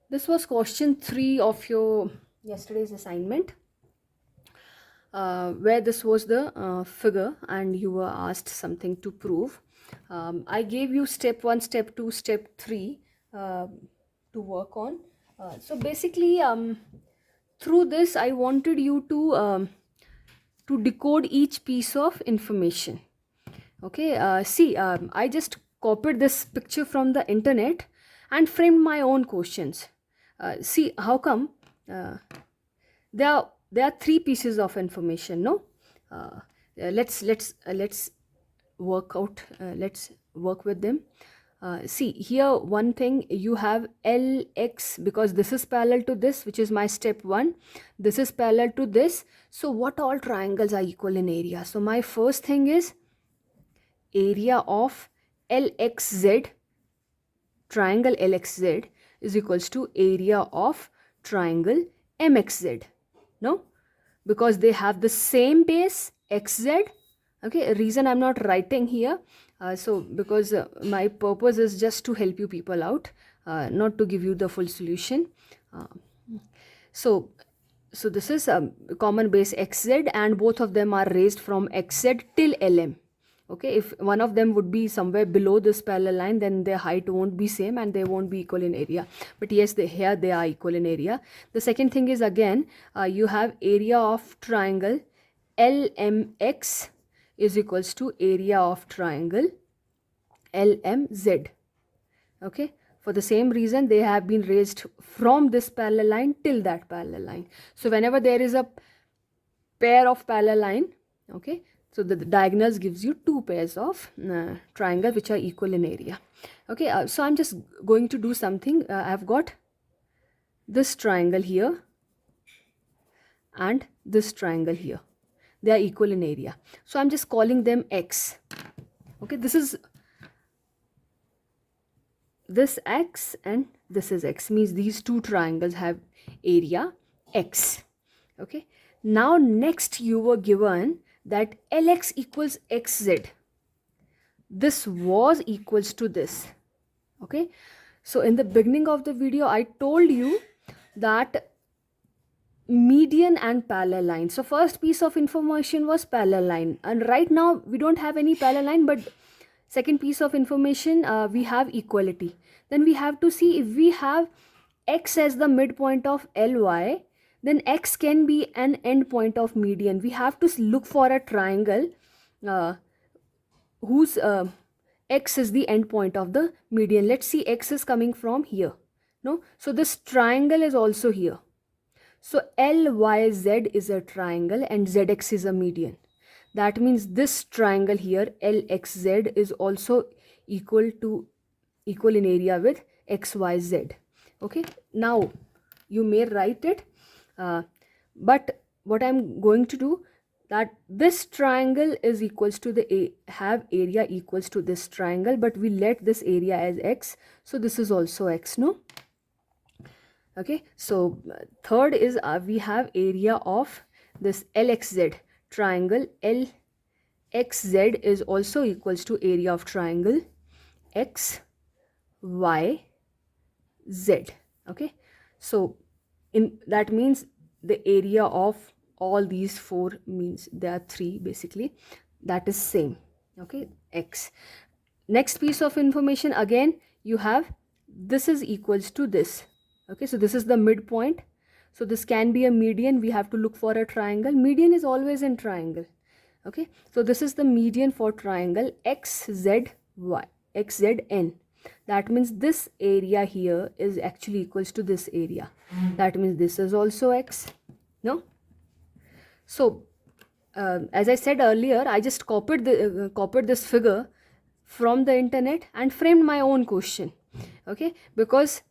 This was question 3 of your yesterday's assignment, where this was the figure and you were asked something to prove. I gave you step 1, step 2, step 3 to work on. So basically, through this, I wanted you to decode each piece of information. Okay, see, I just copied this picture from the internet and framed my own questions. See, how come uh, there are three pieces of information? No, let's work out. Let's work with them. See here, one thing you have LX, because this is parallel to this, which is my step 1. This is parallel to this. So what all triangles are equal in area? So my first thing is area of LXZ, triangle LXZ, is equals to area of triangle MXZ. No, because they have the same base XZ. Okay, reason I'm not writing here, so because my purpose is just to help you people out, not to give you the full solution. uh, so so this is a common base XZ, and both of them are raised from XZ till LM. Okay, if one of them would be somewhere below this parallel line, then their height won't be same and they won't be equal in area. But yes, here they are equal in area. The second thing is, again, you have area of triangle LMX is equals to area of triangle LMZ. Okay, for the same reason, they have been raised from this parallel line till that parallel line. So whenever there is a pair of parallel line, okay, so the diagonals gives you two pairs of triangle which are equal in area. Okay, so I'm just going to do something. I've got this triangle here and this triangle here. They are equal in area. So I'm just calling them X. Okay, this is this X and this is X, means these two triangles have area X. Okay, now next you were given that LX equals XZ. This was equals to this. Okay, so in the beginning of the video I told you that median and parallel line. So first piece of information was parallel line, and right now we don't have any parallel line, but second piece of information, we have equality. Then we have to see if we have X as the midpoint of Ly, then X can be an end point of median. We have to look for a triangle whose X is the end point of the median. Let's see, X is coming from here. No, so this triangle is also here. So LYZ is a triangle and ZX is a median. That means this triangle here, LXZ, is also equal in area with XYZ. Okay, now you may write it, but what I'm going to do, that this triangle is equals to have area equals to this triangle, but we let this area as X, so this is also X. No, okay, so third is we have area of this LXZ triangle. LXZ is also equals to area of triangle XYZ. Okay, so that means the area of all these four, means there are three basically, that is same. Okay, X. Next piece of information, again you have this is equals to this. Okay, so this is the midpoint, so this can be a median. We have to look for a triangle. Median is always in triangle. Okay, so this is the median for triangle XZN. That means this area here is actually equals to this area. That means this is also X. No, so as I said earlier, I just copied this figure from the internet and framed my own question. Okay, because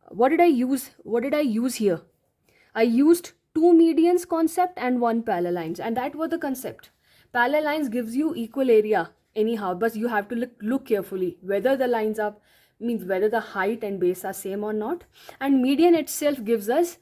what did I use here? I used two medians concept and one parallel lines, and that was the concept. Parallel lines gives you equal area anyhow, but you have to look carefully whether the lines are, means whether the height and base are same or not. And median itself gives us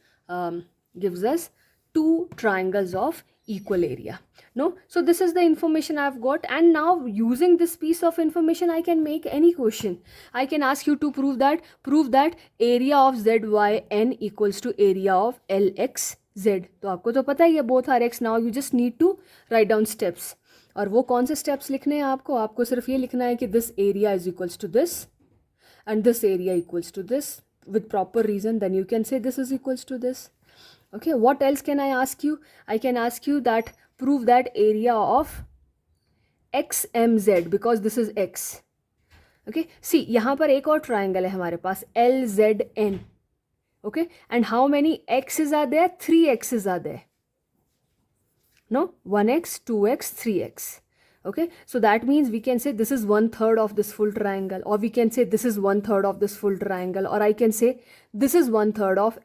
two triangles of equal area. No, so this is the information I've got, and now using this piece of information I can make any question. I can ask you to prove that area of zyn equals to area of lx z. तो आपको तो पता ही है both are x. Now you just need to write down steps. और वो कौन से steps लिखने हैं आपको सिर्फ ये लिखना है कि this area is equals to this and this area equals to this with proper reason. Then you can say this is equals to this. Okay, what else can I ask you? I can ask you that prove that area of xmz because this is x. Okay, see यहाँ पर एक और triangle है हमारे पास LZN. Okay, and how many x's are there? 3 x's are there. No, 1x, 2x, 3x. Okay, so that means we can say this is 1/3 of this full triangle, or we can say this is 1/3 of this full triangle, or I can say this is 1/3 of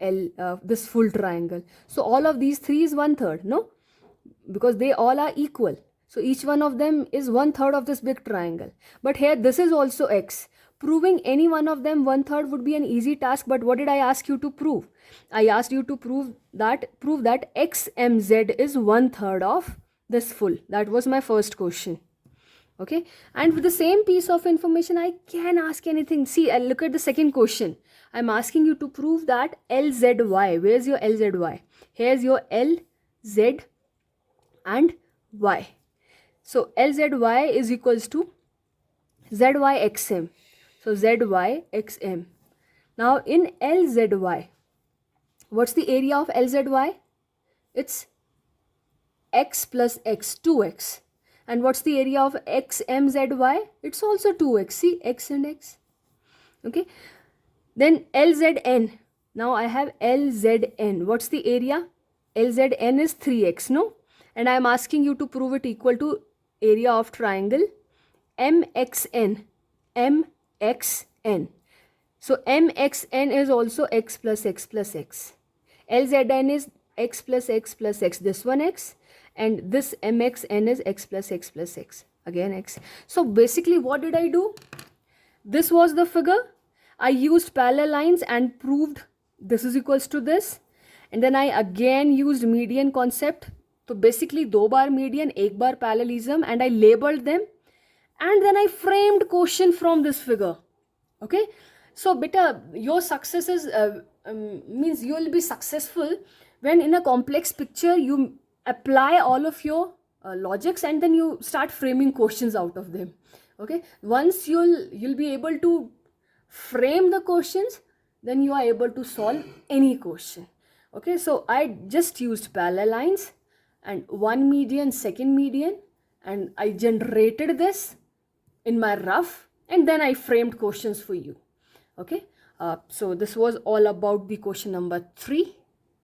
this full triangle. So all of these three is 1/3, no, because they all are equal. So each one of them is 1/3 of this big triangle. But here this is also x. Proving any one of them 1/3 would be an easy task. But what did I ask you to prove? I asked you to prove that xmz is 1/3 of this full. That was my first question. Okay, and with the same piece of information I can ask anything. See, look at the second question. I'm asking you to prove that LZY. Where's your LZY? Here's your LZ and Y. So LZY is equals to ZYXM. So ZYXM. Now in LZY, what's the area of LZY? It's x plus x, 2x. And what's the area of xmzy? It's also 2x. See, x and x. Okay. Then LZN. Now I have LZN. What's the area? LZN is 3x, no? And I'm asking you to prove it equal to area of triangle MXN. MXN. So MXN is also x plus x plus x. LZN is x plus x plus x. This one x. And this MXN is x plus x plus x. Again x. So basically what did I do? This was the figure. I used parallel lines and proved this is equals to this. And then I again used median concept. So basically 2 bar median, 1 bar parallelism, and I labeled them. And then I framed question from this figure. Okay. So beta, your success is means you will be successful when in a complex picture you apply all of your logics and then you start framing questions out of them. Okay, once you'll be able to frame the questions, then you are able to solve any question. Okay, so I just used parallel lines and one median, second median, and I generated this in my rough, and then I framed questions for you. Okay, so this was all about the question number 3.